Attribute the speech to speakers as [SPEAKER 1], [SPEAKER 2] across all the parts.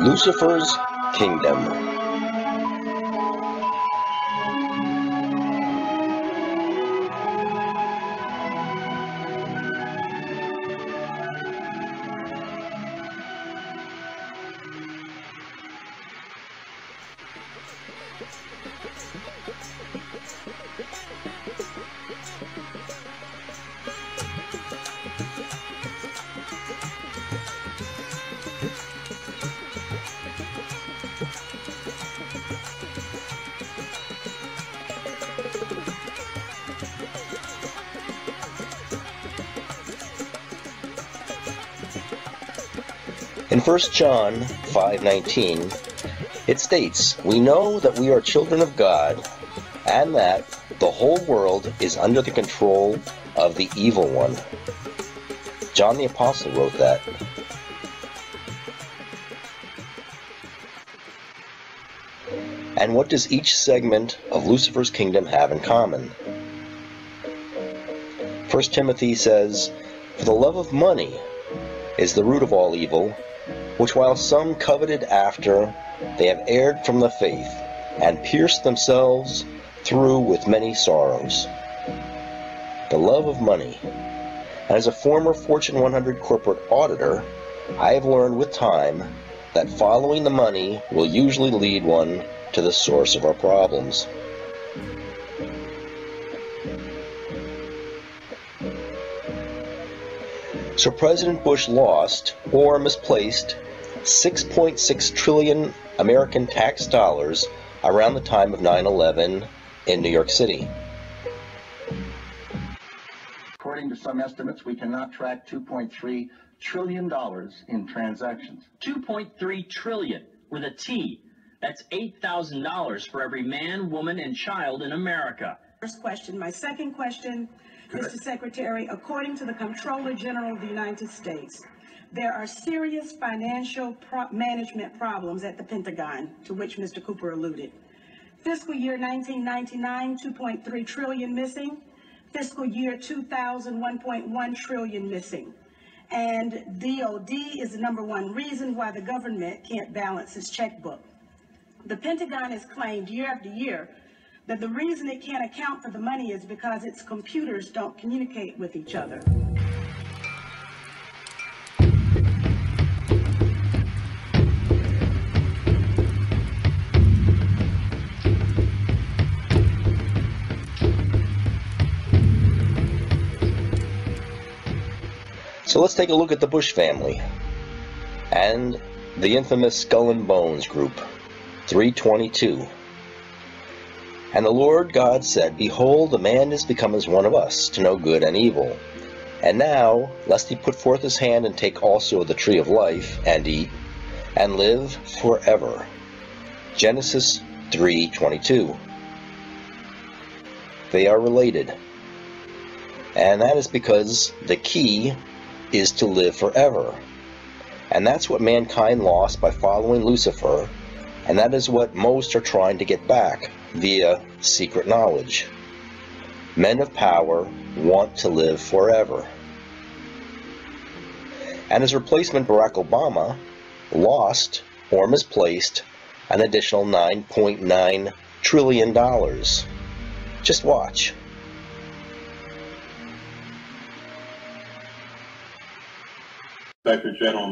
[SPEAKER 1] Lucifer's Kingdom. In 1 John 5:19, it states, "We know that we are children of God, and that the whole world is under the control of the evil one." John the Apostle wrote that. And what does each segment of Lucifer's kingdom have in common? 1 Timothy says, "For the love of money is the root of all evil, which while some coveted after, they have erred from the faith, and pierced themselves through with many sorrows." The love of money. And as a former Fortune 100 corporate auditor, I have learned with time that following the money will usually lead one to the source of our problems. So President Bush lost, or misplaced, 6.6 trillion American tax dollars around the time of 9/11 in New York City.
[SPEAKER 2] According to some estimates, we cannot track $2.3 trillion in transactions.
[SPEAKER 3] 2.3 trillion with a T. That's $8,000 for every man, woman, and child in America.
[SPEAKER 4] First question. My second question, Mr. Secretary, according to the Comptroller General of the United States, there are serious financial management problems at the Pentagon, to which Mr. Cooper alluded. Fiscal year 1999, 2.3 trillion missing. Fiscal year 2000, 1.1 trillion missing. And DOD is the #1 reason why the government can't balance its checkbook. The Pentagon has claimed year after year that the reason it can't account for the money is because its computers don't communicate with each other.
[SPEAKER 1] So let's take a look at the Bush family and the infamous Skull and Bones group, 322. "And the Lord God said, Behold, the man is become as one of us, to know good and evil. And now, lest he put forth his hand and take also of the tree of life, and eat, and live forever." Genesis 3:22. They are related. And that is because the key is to live forever. And that's what mankind lost by following Lucifer, and that is what most are trying to get back via secret knowledge. Men of power want to live forever. And his replacement, Barack Obama, lost or misplaced an additional $9.9 trillion. Just watch.
[SPEAKER 5] Inspector General,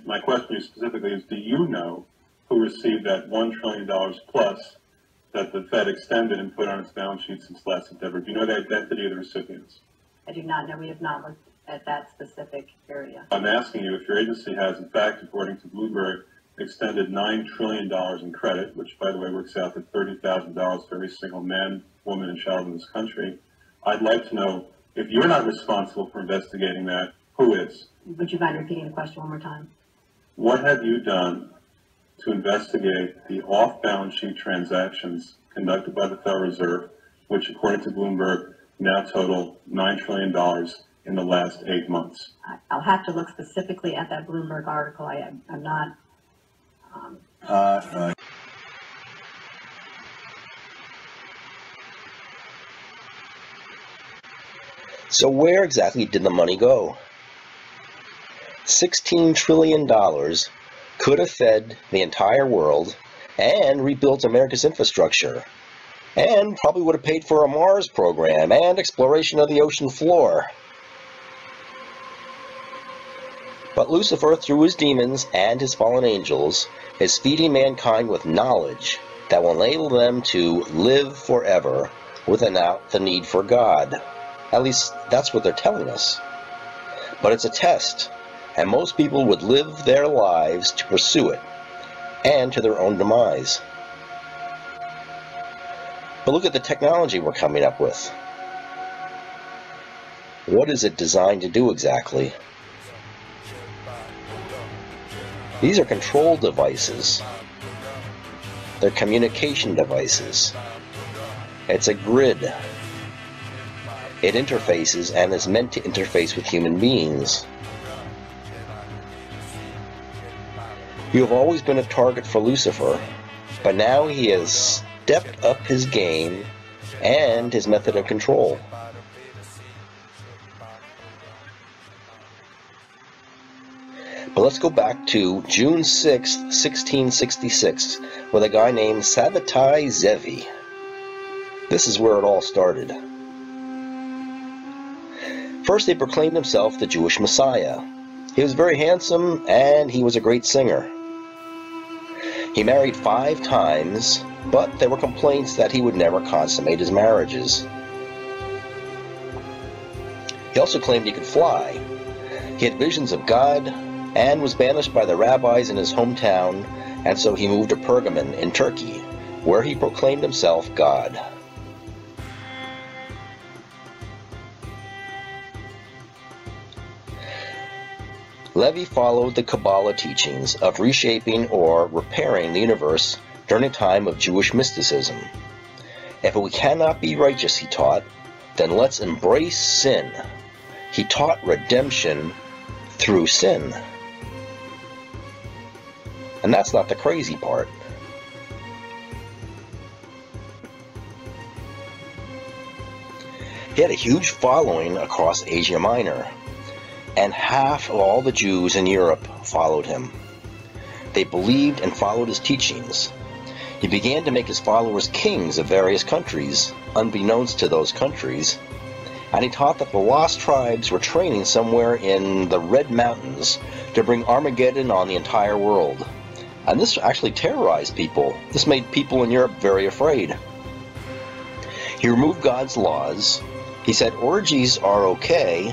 [SPEAKER 5] my question to you specifically is, do you know who received that $1 trillion plus that the Fed extended and put on its balance sheet since last September? Do you know the identity of the recipients?
[SPEAKER 6] I do not know. We have not looked at that specific area.
[SPEAKER 5] I'm asking you if your agency has, in fact, according to Bloomberg, extended $9 trillion in credit, which, by the way, works out to $30,000 for every single man, woman, and child in this country. I'd like to know, if you're not responsible for investigating that, who is?
[SPEAKER 6] Would you mind repeating the question one more time?
[SPEAKER 5] What have you done to investigate the off-balance sheet transactions conducted by the Federal Reserve, which, according to Bloomberg, now total $9 trillion in the last 8 months?
[SPEAKER 6] I'll have to look specifically at that Bloomberg article. I'm not...
[SPEAKER 1] So where exactly did the money go? $16 trillion could have fed the entire world and rebuilt America's infrastructure, and probably would have paid for a Mars program and exploration of the ocean floor. But Lucifer, through his demons and his fallen angels, is feeding mankind with knowledge that will enable them to live forever without the need for God. At least, that's what they're telling us. But it's a test, and most people would live their lives to pursue it, and to their own demise. But look at the technology we're coming up with. What is it designed to do exactly? These are control devices. They're communication devices. It's a grid. It interfaces and is meant to interface with human beings. You have always been a target for Lucifer, but now he has stepped up his game and his method of control. But let's go back to June 6, 1666, with a guy named Sabbatai Zevi. This is where it all started. First, he proclaimed himself the Jewish Messiah. He was very handsome, and he was a great singer. He married 5 times, but there were complaints that he would never consummate his marriages. He also claimed he could fly. He had visions of God, and was banished by the rabbis in his hometown, and so he moved to Pergamon in Turkey, where he proclaimed himself God. Levi followed the Kabbalah teachings of reshaping or repairing the universe during a time of Jewish mysticism. If we cannot be righteous, he taught, then let's embrace sin. He taught redemption through sin. And that's not the crazy part. He had a huge following across Asia Minor, and half of all the Jews in Europe followed him. They believed and followed his teachings. He began to make his followers kings of various countries, unbeknownst to those countries, and he taught that the lost tribes were training somewhere in the Red Mountains to bring Armageddon on the entire world. And this actually terrorized people. This made people in Europe very afraid. He removed God's laws. He said orgies are okay,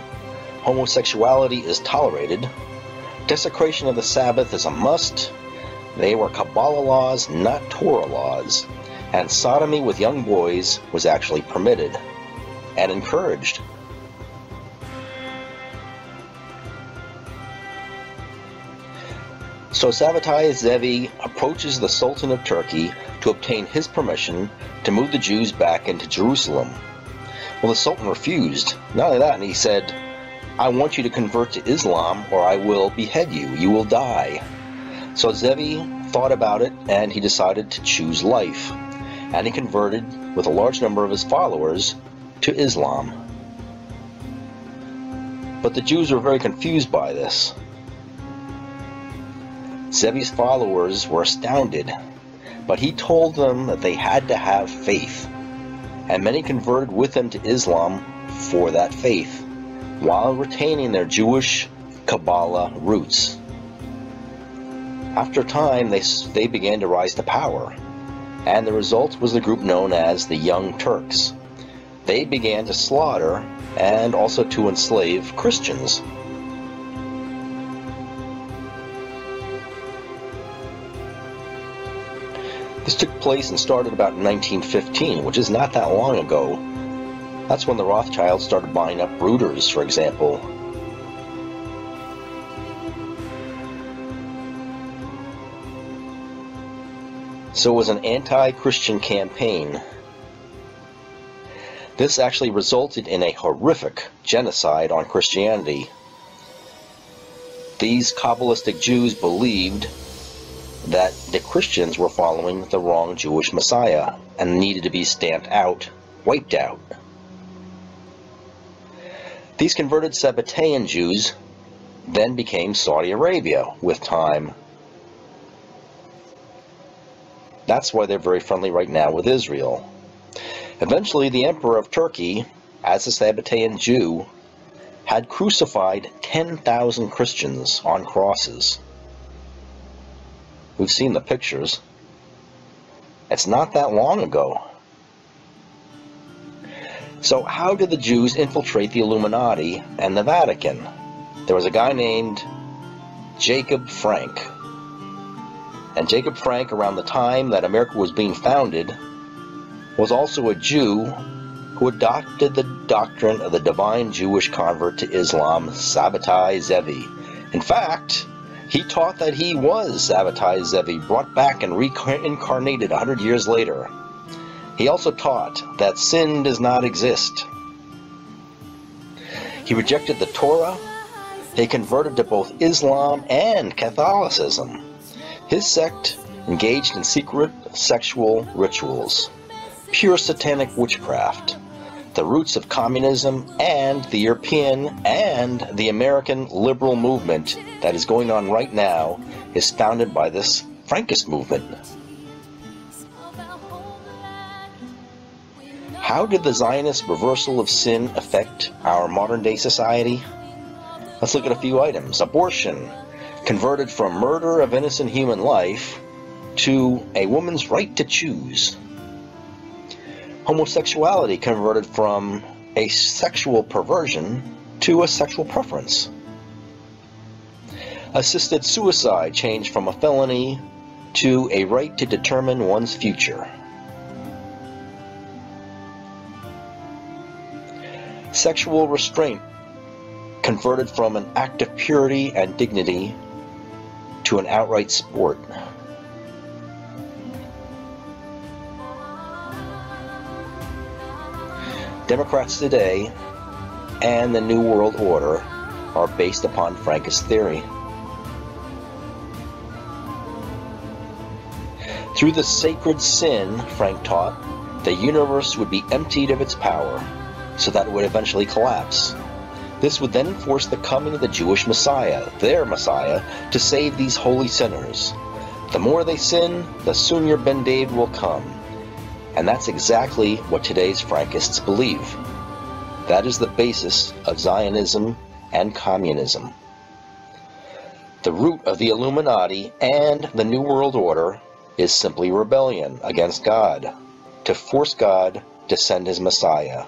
[SPEAKER 1] homosexuality is tolerated, desecration of the Sabbath is a must, they were Kabbalah laws, not Torah laws, and sodomy with young boys was actually permitted and encouraged. So Sabbatai Zevi approaches the Sultan of Turkey to obtain his permission to move the Jews back into Jerusalem. Well, the Sultan refused. Not only that, and he said, I want you to convert to Islam or I will behead you. You will die. So Zevi thought about it and he decided to choose life. And he converted with a large number of his followers to Islam. But the Jews were very confused by this. Zevi's followers were astounded, but he told them that they had to have faith, and many converted with him to Islam for that faith, while retaining their Jewish Kabbalah roots. After a time, they began to rise to power, and the result was the group known as the Young Turks. They began to slaughter and also to enslave Christians. This took place and started about in 1915, which is not that long ago. That's when the Rothschilds started buying up Reuters, for example. So it was an anti-Christian campaign. This actually resulted in a horrific genocide on Christianity. These Kabbalistic Jews believed that the Christians were following the wrong Jewish Messiah and needed to be stamped out, wiped out. These converted Sabbatean Jews then became Saudi Arabia with time. That's why they're very friendly right now with Israel. Eventually, the Emperor of Turkey, as a Sabbatean Jew, had crucified 10,000 Christians on crosses. We've seen the pictures. It's not that long ago. So how did the Jews infiltrate the Illuminati and the Vatican? There was a guy named Jacob Frank. And Jacob Frank, around the time that America was being founded, was also a Jew who adopted the doctrine of the divine Jewish convert to Islam, Sabbatai Zevi. In fact, he taught that he was Sabbatai Zevi, brought back and reincarnated 100 years later. He also taught that sin does not exist. He rejected the Torah. He converted to both Islam and Catholicism. His sect engaged in secret sexual rituals, pure satanic witchcraft. The roots of communism and the European and the American liberal movement that is going on right now is founded by this Frankist movement. How did the Zionist reversal of sin affect our modern-day society? Let's look at a few items. Abortion, converted from murder of innocent human life to a woman's right to choose. Homosexuality, converted from a sexual perversion to a sexual preference. Assisted suicide, changed from a felony to a right to determine one's future. Sexual restraint, converted from an act of purity and dignity to an outright sport. Democrats today and the New World Order are based upon Frankist theory. Through the sacred sin, Frank taught, the universe would be emptied of its power, so that it would eventually collapse. This would then force the coming of the Jewish Messiah, their Messiah, to save these holy sinners. The more they sin, the sooner Ben David will come. And that's exactly what today's Frankists believe. That is the basis of Zionism and communism. The root of the Illuminati and the New World Order is simply rebellion against God, to force God to send his Messiah.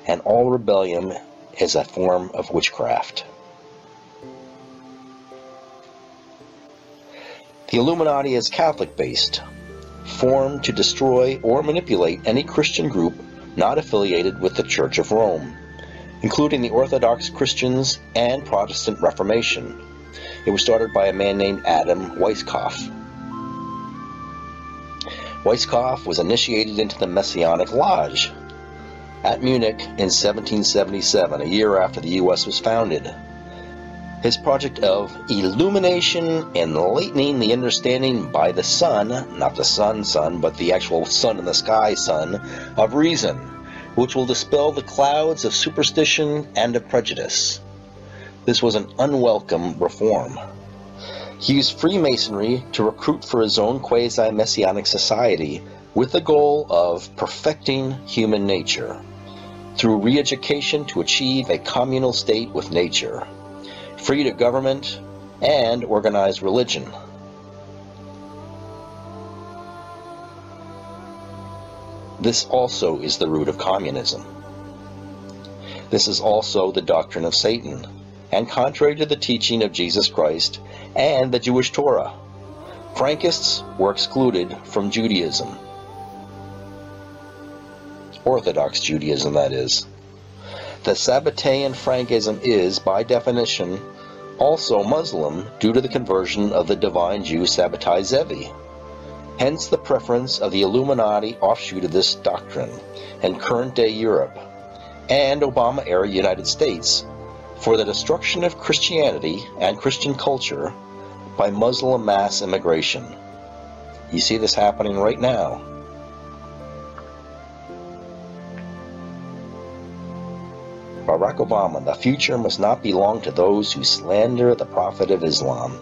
[SPEAKER 1] And all rebellion is a form of witchcraft. The Illuminati is Catholic-based, formed to destroy or manipulate any Christian group not affiliated with the Church of Rome, including the Orthodox Christians and Protestant Reformation. It was started by a man named Adam Weishaupt. Weishaupt was initiated into the Masonic Lodge at Munich in 1777, a year after the U.S. was founded. His project of illumination, enlightening the understanding by the sun, not the sun, but the actual sun in the sky sun, of reason, which will dispel the clouds of superstition and of prejudice. This was an unwelcome reform. He used Freemasonry to recruit for his own quasi-messianic society with the goal of perfecting human nature through re-education to achieve a communal state with nature, free of government and organized religion. This also is the root of communism. This is also the doctrine of Satan, and contrary to the teaching of Jesus Christ and the Jewish Torah. Frankists were excluded from Judaism. Orthodox Judaism, that is. The Sabbatean Frankism is, by definition, also Muslim due to the conversion of the divine Jew Sabbatai Zevi. Hence the preference of the Illuminati offshoot of this doctrine in current-day Europe and Obama-era United States for the destruction of Christianity and Christian culture by Muslim mass immigration. You see this happening right now. Barack Obama, the future must not belong to those who slander the Prophet of Islam.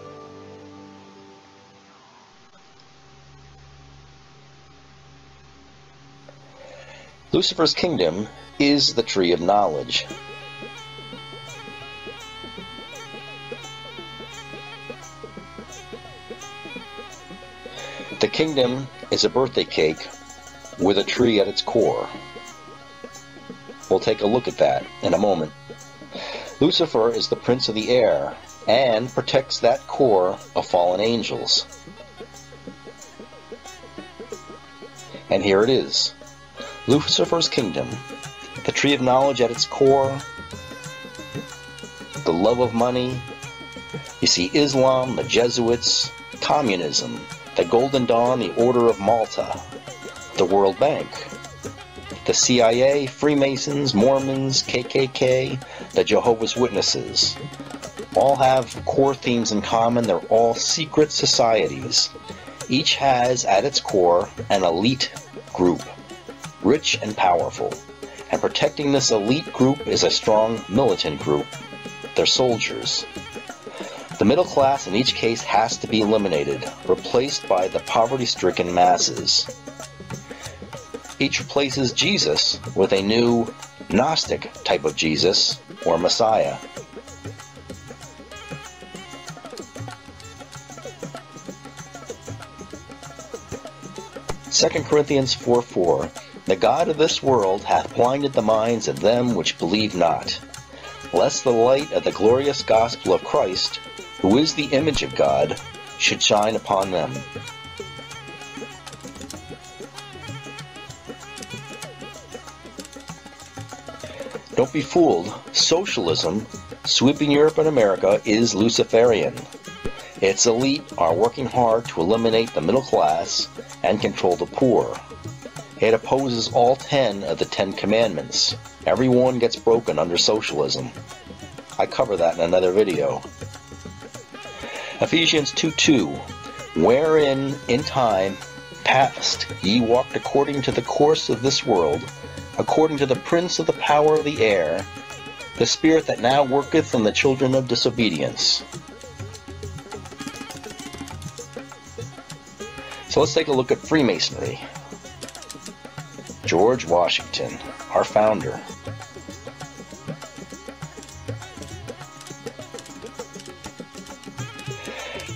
[SPEAKER 1] Lucifer's kingdom is the tree of knowledge. The kingdom is a birthday cake with a tree at its core. We'll take a look at that in a moment. Lucifer is the prince of the air and protects that core of fallen angels. And here it is. Lucifer's kingdom, the tree of knowledge at its core, the love of money. You see Islam, the Jesuits, Communism, the Golden Dawn, the Order of Malta, the World Bank, the CIA, Freemasons, Mormons, KKK, the Jehovah's Witnesses. All have core themes in common. They're all secret societies. Each has at its core an elite group, rich and powerful. And protecting this elite group is a strong militant group. They're soldiers. The middle class in each case has to be eliminated, replaced by the poverty-stricken masses. Each replaces Jesus with a new Gnostic type of Jesus or Messiah. Second Corinthians 4:4, the God of this world hath blinded the minds of them which believe not, lest the light of the glorious gospel of Christ, who is the image of God, should shine upon them. Don't be fooled. Socialism, sweeping Europe and America, is Luciferian. Its elite are working hard to eliminate the middle class and control the poor. It opposes all 10 of the 10 commandments. Every one gets broken under socialism. I cover that in another video. Ephesians 2:2, wherein in time past ye walked according to the course of this world, according to the prince of the power of the air, the spirit that now worketh in the children of disobedience. So let's take a look at Freemasonry. George Washington, our founder.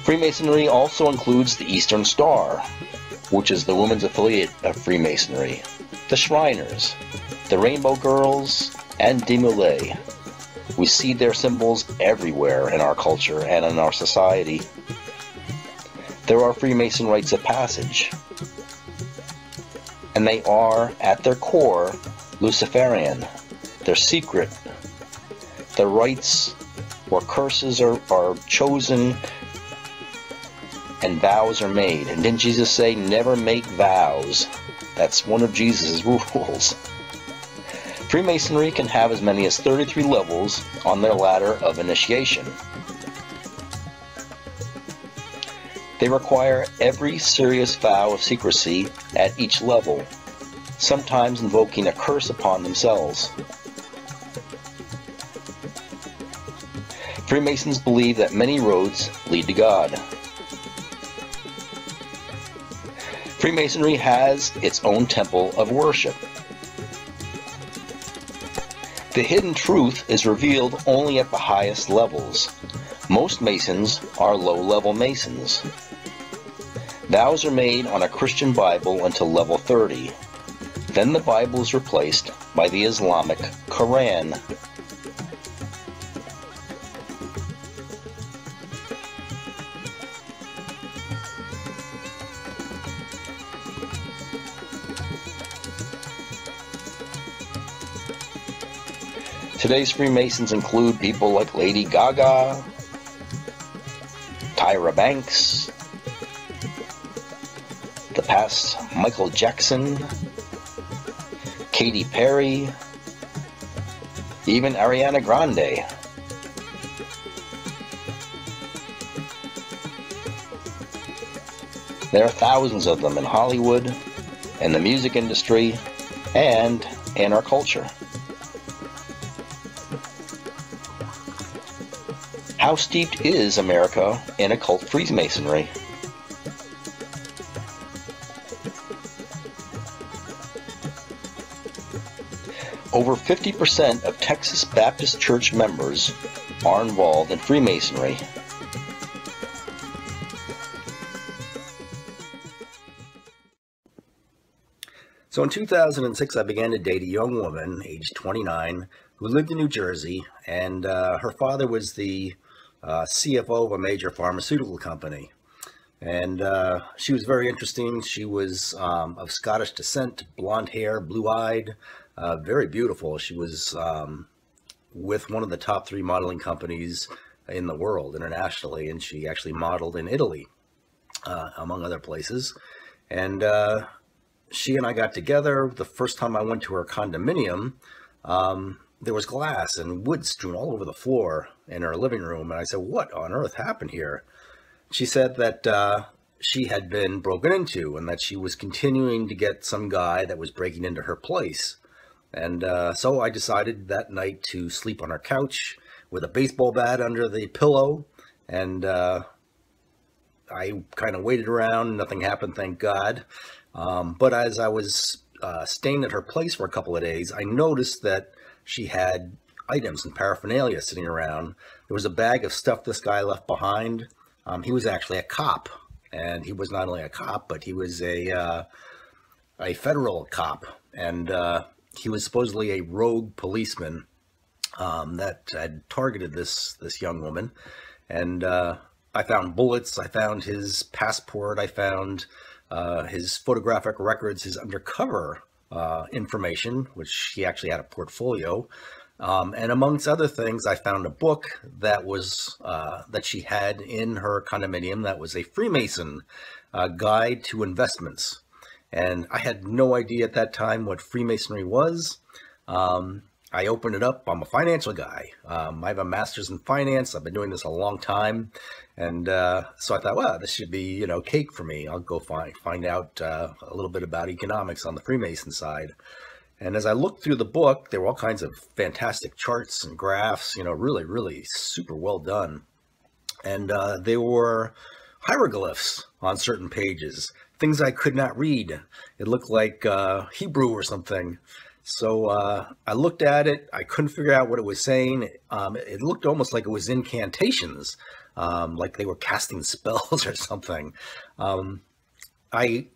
[SPEAKER 1] Freemasonry also includes the Eastern Star, which is the women's affiliate of Freemasonry, the Shriners, the Rainbow Girls, and Demolay. We see their symbols everywhere in our culture and in our society. There are Freemason rites of passage, and they are, at their core, Luciferian. They're secret. The rites where curses are chosen and vows are made. And didn't Jesus say, never make vows? That's one of Jesus' rules. Freemasonry can have as many as 33 levels on their ladder of initiation. They require every serious vow of secrecy at each level, sometimes invoking a curse upon themselves. Freemasons believe that many roads lead to God. Freemasonry has its own temple of worship. The hidden truth is revealed only at the highest levels. Most Masons are low-level Masons. Vows are made on a Christian Bible until level 30. Then the Bible is replaced by the Islamic Quran. Today's Freemasons include people like Lady Gaga, Tyra Banks, the past Michael Jackson, Katy Perry, even Ariana Grande. There are thousands of them in Hollywood, in the music industry, and in our culture. How steeped is America in occult Freemasonry? Over 50% of Texas Baptist Church members are involved in Freemasonry. So in 2006, I began to date a young woman, age 29, who lived in New Jersey, and her father was the CFO of a major pharmaceutical company. And she was very interesting. She was of Scottish descent, blonde hair, blue-eyed, very beautiful. She was with one of the top 3 modeling companies in the world internationally, and she actually modeled in Italy, among other places. And she and I got together. The first time I went to her condominium, there was glass and wood strewn all over the floor in her living room. And I said, "What on earth happened here?" She said that she had been broken into and that she was continuing to get some guy that was breaking into her place. And so I decided that night to sleep on her couch with a baseball bat under the pillow. And I kind of waited around. Nothing happened, thank God. But as I was staying at her place for a couple of days, I noticed that she had items and paraphernalia sitting around. There was a bag of stuff this guy left behind. He was actually a cop, and he was not only a cop, but he was a federal cop, and he was supposedly a rogue policeman that had targeted this young woman. And I found bullets, I found his passport, I found his photographic records, his undercover information, which he actually had a portfolio. And amongst other things, I found a book that was that she had in her condominium that was a Freemason guide to investments. And I had no idea at that time what Freemasonry was. I opened it up. I'm a financial guy. I have a master's in finance. I've been doing this a long time. And so I thought, well, this should be, you know, cake for me. I'll go find out a little bit about economics on the Freemason side. And as I looked through the book, there were all kinds of fantastic charts and graphs, you know, really, really super well done. And there were hieroglyphs on certain pages, things I could not read. It looked like Hebrew or something. So I looked at it. I couldn't figure out what it was saying. It looked almost like it was incantations, like they were casting spells or something. I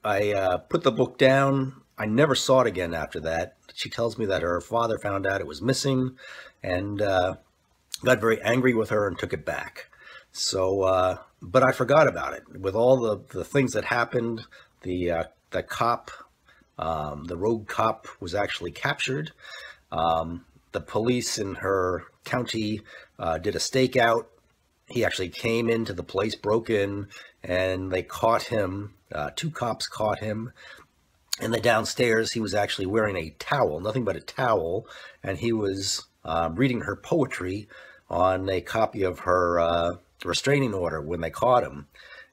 [SPEAKER 1] put the book down. I never saw it again after that. She tells me that her father found out it was missing and got very angry with her and took it back. So, but I forgot about it. With all the things that happened, the cop, the rogue cop was actually captured. The police in her county did a stakeout. He actually came into the place, broke in, and they caught him. 2 cops caught him. In the downstairs, he was actually wearing a towel, nothing but a towel, and he was reading her poetry on a copy of her restraining order when they caught him.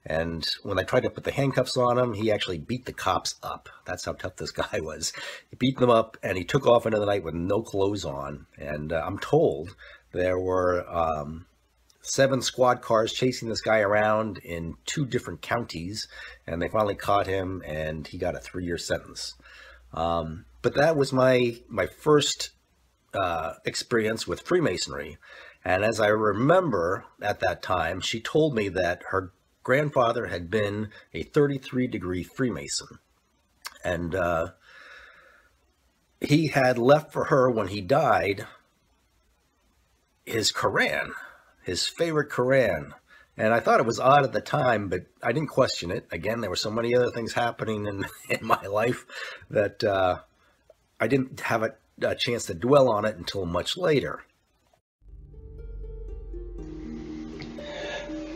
[SPEAKER 1] And when they tried to put the handcuffs on him, he actually beat the cops up. That's how tough this guy was. He beat them up, and he took off into the night with no clothes on. And I'm told there were 7 squad cars chasing this guy around in 2 different counties, and they finally caught him, and he got a 3-year sentence. But that was my first experience with Freemasonry. And as I remember at that time, she told me that her grandfather had been a 33-degree Freemason. And he had left for her when he died his Quran, his favorite Quran. And I thought it was odd at the time, but I didn't question it. Again, there were so many other things happening in my life that I didn't have a chance to dwell on it until much later.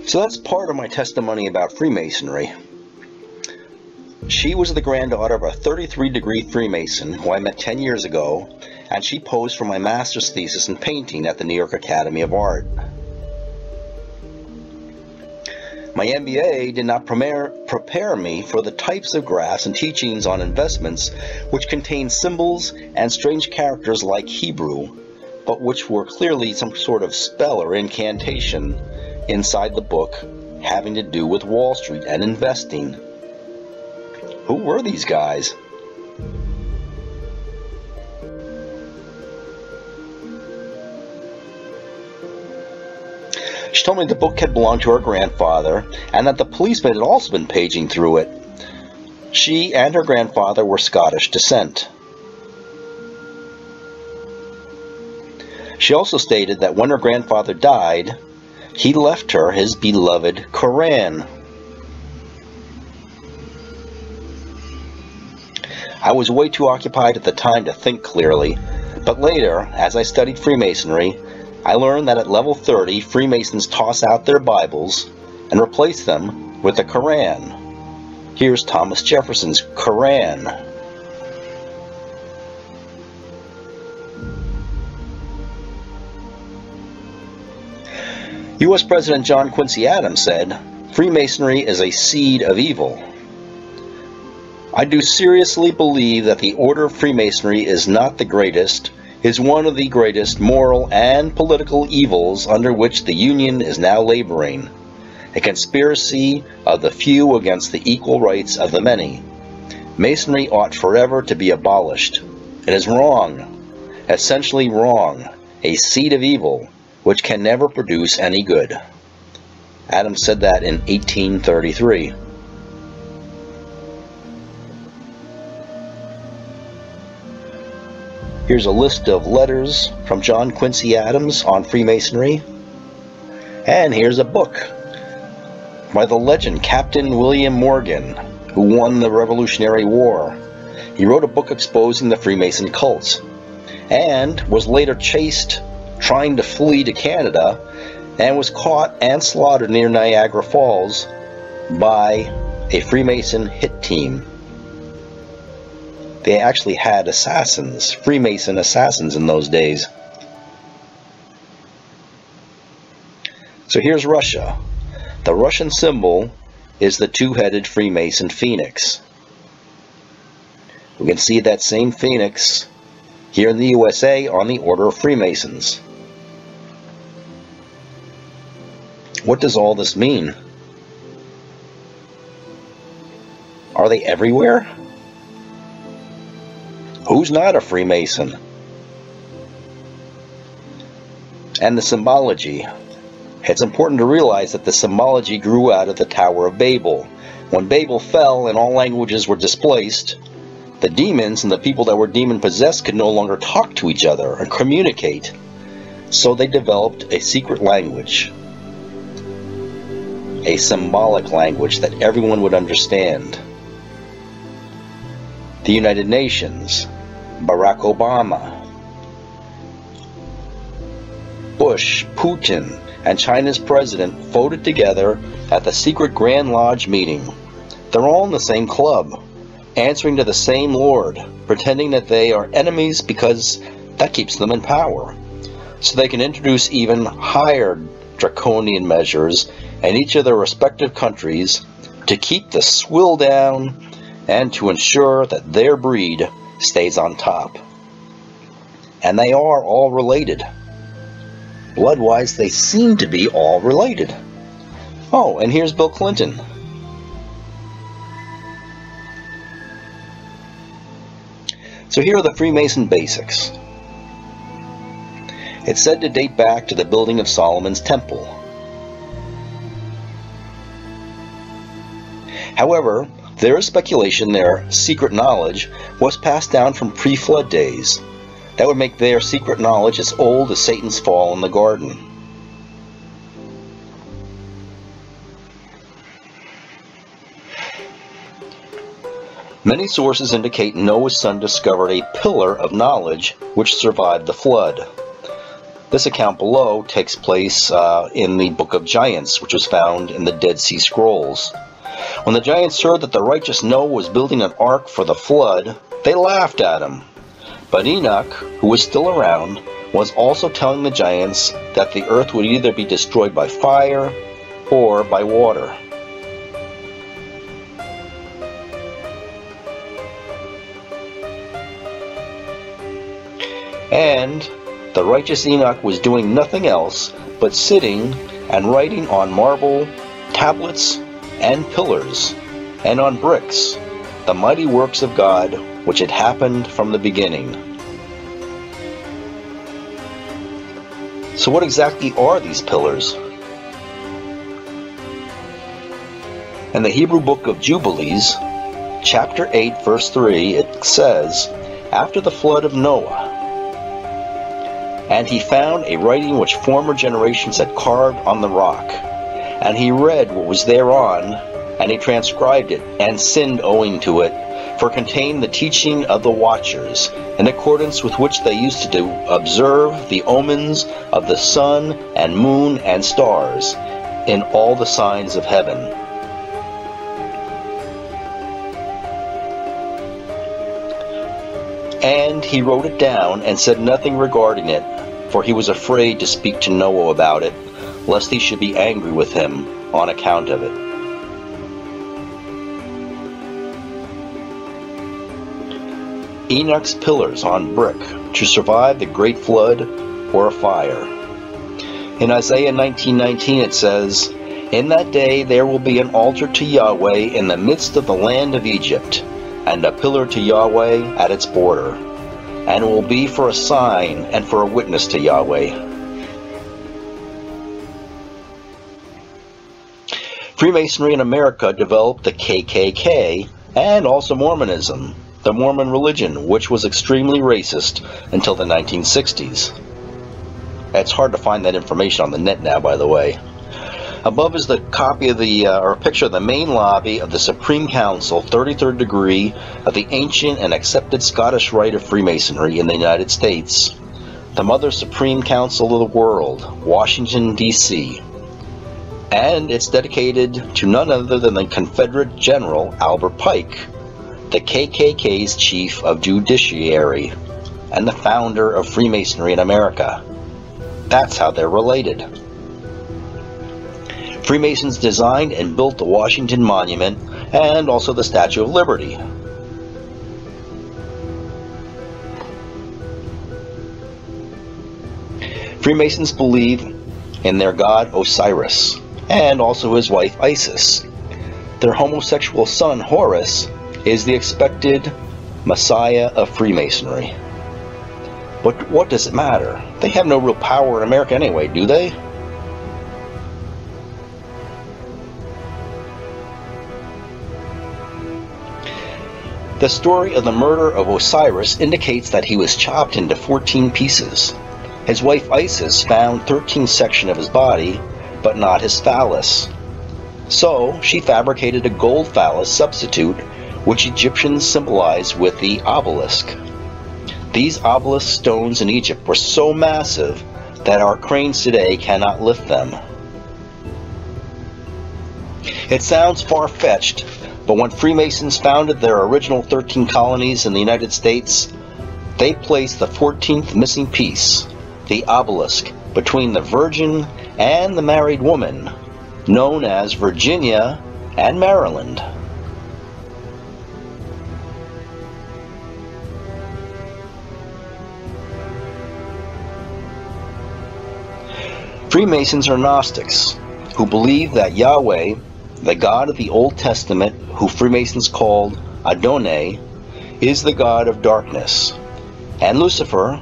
[SPEAKER 1] So that's part of my testimony about Freemasonry. She was the granddaughter of a 33-degree Freemason who I met 10 years ago, and she posed for my master's thesis in painting at the New York Academy of Art. My MBA did not prepare me for the types of graphs and teachings on investments which contain symbols and strange characters like Hebrew, but which were clearly some sort of spell or incantation inside the book having to do with Wall Street and investing. Who were these guys? She told me the book had belonged to her grandfather, and that the policeman had also been paging through it. She and her grandfather were Scottish descent. She also stated that when her grandfather died, he left her his beloved Koran. I was way too occupied at the time to think clearly, but later, as I studied Freemasonry, I learned that at level 30, Freemasons toss out their Bibles and replace them with the Koran. Here's Thomas Jefferson's Koran. U.S. President John Quincy Adams said, "Freemasonry is a seed of evil." I do seriously believe that the order of Freemasonry is not the greatest, is one of the greatest moral and political evils under which the Union is now laboring, a conspiracy of the few against the equal rights of the many. Masonry ought forever to be abolished. It is wrong, essentially wrong, a seed of evil, which can never produce any good. Adams said that in 1833. Here's a list of letters from John Quincy Adams on Freemasonry. And here's a book by the legend Captain William Morgan, who won the Revolutionary War. He wrote a book exposing the Freemason cults, and was later chased trying to flee to Canada, and was caught and slaughtered near Niagara Falls by a Freemason hit team. They actually had assassins, Freemason assassins in those days. So here's Russia. The Russian symbol is the two-headed Freemason phoenix. We can see that same phoenix here in the USA on the Order of Freemasons. What does all this mean? Are they everywhere? Who's not a Freemason? And the symbology. It's important to realize that the symbology grew out of the Tower of Babel. When Babel fell and all languages were displaced, the demons and the people that were demon-possessed could no longer talk to each other and communicate. So they developed a secret language, a symbolic language that everyone would understand. The United Nations, Barack Obama, Bush, Putin, and China's president voted together at the secret Grand Lodge meeting. They're all in the same club, answering to the same Lord, pretending that they are enemies because that keeps them in power. So they can introduce even higher draconian measures in each of their respective countries to keep the swill down and to ensure that their breed stays on top. And they are all related. Blood-wise, they seem to be all related. Oh, and here's Bill Clinton. So here are the Freemason basics. It's said to date back to the building of Solomon's Temple. However, there is speculation their secret knowledge was passed down from pre-flood days. That would make their secret knowledge as old as Satan's fall in the garden. Many sources indicate Noah's son discovered a pillar of knowledge which survived the flood. This account below takes place in the Book of Giants, which was found in the Dead Sea Scrolls. When the giants heard that the righteous Noah was building an ark for the flood, they laughed at him. But Enoch, who was still around, was also telling the giants that the earth would either be destroyed by fire or by water. And the righteous Enoch was doing nothing else but sitting and writing on marble, tablets, and pillars, and on bricks, the mighty works of God which had happened from the beginning. So what exactly are these pillars? In the Hebrew book of Jubilees, chapter 8, verse 3, it says, "After the flood of Noah, and he found a writing which former generations had carved on the rock. And he read what was thereon, and he transcribed it, and sinned owing to it, for it contained the teaching of the watchers, in accordance with which they used to do observe the omens of the sun and moon and stars, in all the signs of heaven." And he wrote it down and said nothing regarding it, for he was afraid to speak to Noah about it, lest he should be angry with him on account of it. Enoch's pillars on brick to survive the great flood or a fire. In Isaiah 19:19 it says, "In that day there will be an altar to Yahweh in the midst of the land of Egypt, and a pillar to Yahweh at its border, and it will be for a sign and for a witness to Yahweh." Freemasonry in America developed the KKK and also Mormonism, the Mormon religion, which was extremely racist until the 1960s. It's hard to find that information on the net now, by the way. Above is the copy of or a picture of the main lobby of the Supreme Council, 33rd degree of the ancient and accepted Scottish Rite of Freemasonry in the United States, the Mother Supreme Council of the World, Washington, D.C. And it's dedicated to none other than the Confederate General Albert Pike, the KKK's chief of judiciary, and the founder of Freemasonry in America. That's how they're related. Freemasons designed and built the Washington Monument and also the Statue of Liberty. Freemasons believe in their god Osiris and also his wife Isis. Their homosexual son Horus is the expected Messiah of Freemasonry. But what does it matter? They have no real power in America anyway, do they? The story of the murder of Osiris indicates that he was chopped into 14 pieces. His wife Isis found 13 sections of his body, but not his phallus. So she fabricated a gold phallus substitute, which Egyptians symbolized with the obelisk. These obelisk stones in Egypt were so massive that our cranes today cannot lift them. It sounds far-fetched, but when Freemasons founded their original 13 colonies in the United States, they placed the 14th missing piece, the obelisk, between the Virgin and the married woman, known as Virginia and Maryland. Freemasons are Gnostics, who believe that Yahweh, the God of the Old Testament, who Freemasons called Adonai, is the God of darkness, and Lucifer,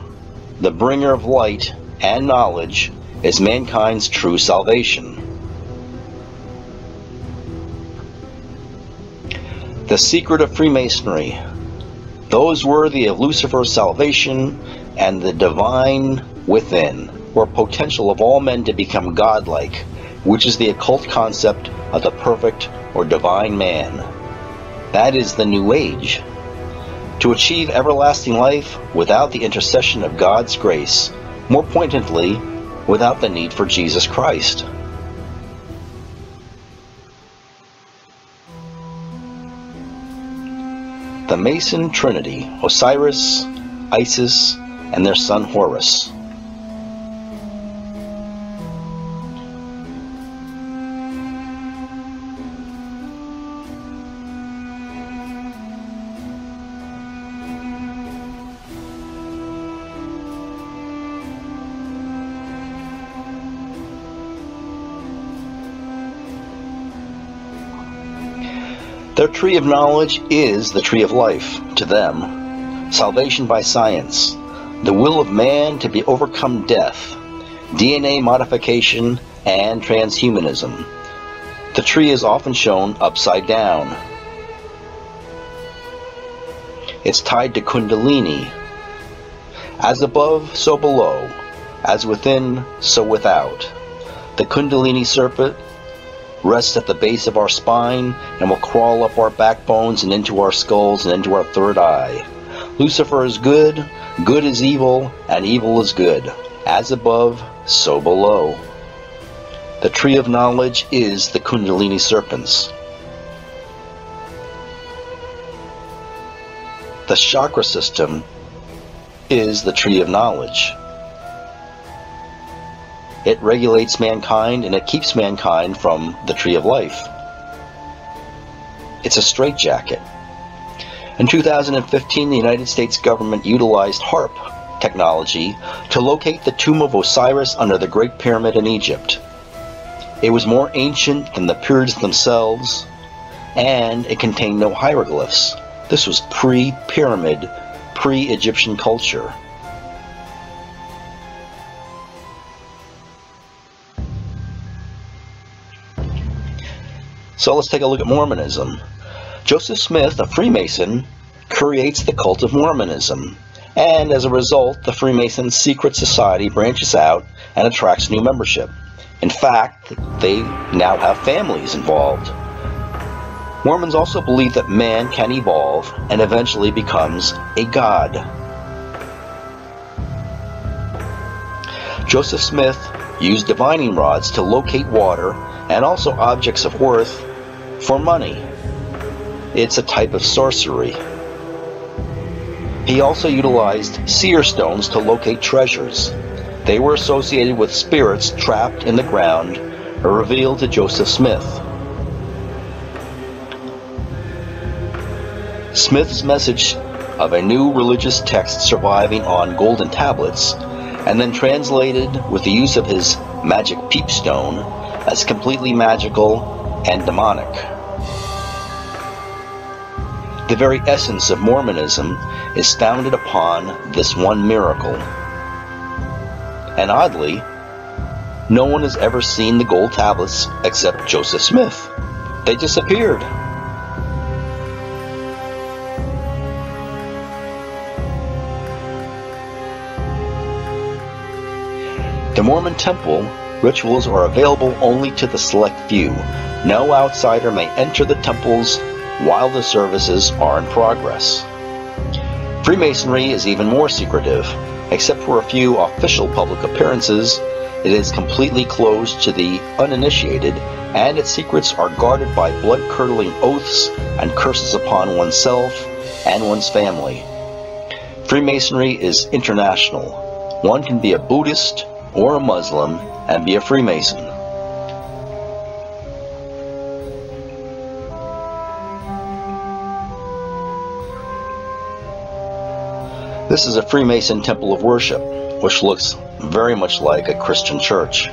[SPEAKER 1] the bringer of light and knowledge, is mankind's true salvation. The secret of Freemasonry: those worthy of Lucifer's salvation and the divine within, or potential of all men to become godlike, which is the occult concept of the perfect or divine man. That is the New Age. To achieve everlasting life without the intercession of God's grace, more pointedly, without the need for Jesus Christ. The Mason Trinity: Osiris, Isis, and their son Horus. Their tree of knowledge is the tree of life to them, salvation by science, the will of man to be overcome death, DNA modification, and transhumanism. The tree is often shown upside down. It's tied to Kundalini. As above, so below. As within, so without. The Kundalini serpent rests at the base of our spine and will crawl up our backbones and into our skulls and into our third eye. Lucifer is good, good is evil, and evil is good. As above, so below. The tree of knowledge is the Kundalini serpents. The chakra system is the tree of knowledge. It regulates mankind and it keeps mankind from the tree of life. It's a straitjacket. In 2015, the United States government utilized HARP technology to locate the tomb of Osiris under the Great Pyramid in Egypt. It was more ancient than the pyramids themselves, and it contained no hieroglyphs. This was pre-pyramid, pre-Egyptian culture. So let's take a look at Mormonism. Joseph Smith, a Freemason, creates the cult of Mormonism, and as a result, the Freemason secret society branches out and attracts new membership. In fact, they now have families involved. Mormons also believe that man can evolve and eventually becomes a god. Joseph Smith used divining rods to locate water and also objects of worth for money. It's a type of sorcery. He also utilized seer stones to locate treasures. They were associated with spirits trapped in the ground, revealed to Joseph Smith. Smith's message of a new religious text surviving on golden tablets, and then translated with the use of his magic peepstone as completely magical and demonic. The very essence of Mormonism is founded upon this one miracle. And oddly, no one has ever seen the gold tablets except Joseph Smith. They disappeared. The Mormon temple rituals are available only to the select few. No outsider may enter the temples while the services are in progress. Freemasonry is even more secretive. Except for a few official public appearances, it is completely closed to the uninitiated, and its secrets are guarded by blood-curdling oaths and curses upon oneself and one's family. Freemasonry is international. One can be a Buddhist or a Muslim and be a Freemason. This is a Freemason temple of worship, which looks very much like a Christian church.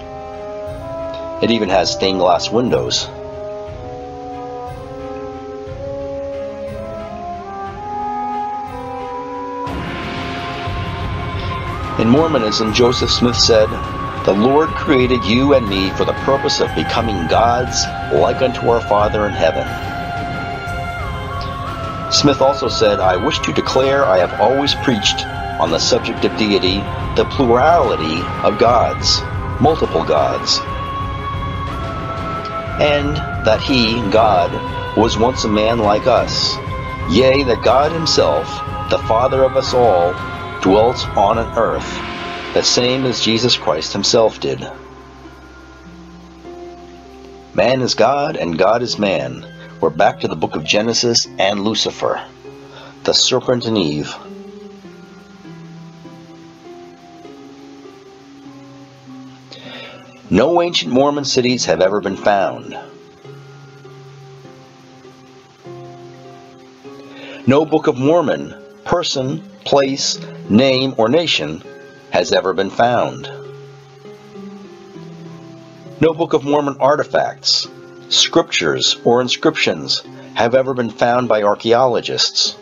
[SPEAKER 1] It even has stained glass windows. In Mormonism, Joseph Smith said, "The Lord created you and me for the purpose of becoming gods like unto our Father in heaven." Smith also said, "I wish to declare I have always preached on the subject of deity, the plurality of gods, multiple gods, and that he, God, was once a man like us. Yea, that God himself, the Father of us all, dwelt on an earth, the same as Jesus Christ himself did." Man is God and God is man. We're back to the book of Genesis and Lucifer, the serpent and Eve. No ancient Mormon cities have ever been found. No Book of Mormon, person, place, name, or nation has ever been found. No Book of Mormon artifacts, scriptures, or inscriptions have ever been found by archaeologists.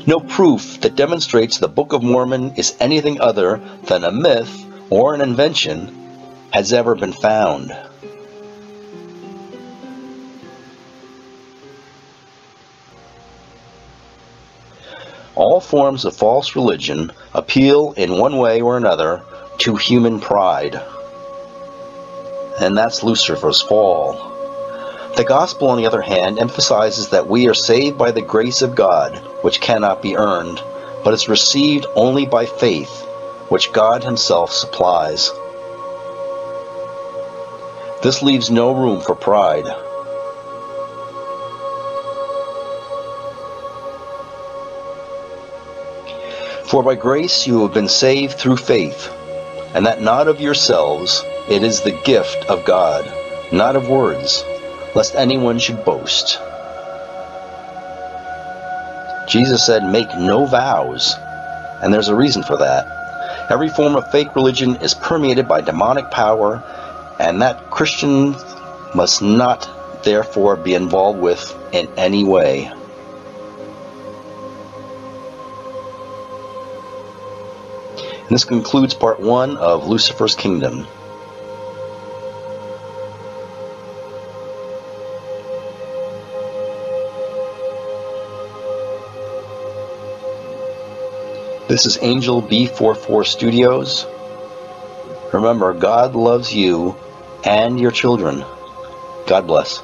[SPEAKER 1] No proof that demonstrates the Book of Mormon is anything other than a myth or an invention has ever been found. All forms of false religion appeal in one way or another to human pride. And that's Lucifer's fall. The gospel, on the other hand, emphasizes that we are saved by the grace of God, which cannot be earned, but is received only by faith, which God himself supplies. This leaves no room for pride. For by grace you have been saved through faith, and that not of yourselves, it is the gift of God, not of words, lest anyone should boast. Jesus said, make no vows, and there's a reason for that. Every form of fake religion is permeated by demonic power, and that Christians must not, therefore, be involved with in any way. And this concludes part 1 of Lucifer's Kingdom. This is Angel B44 Studios. Remember, God loves you and your children. God bless.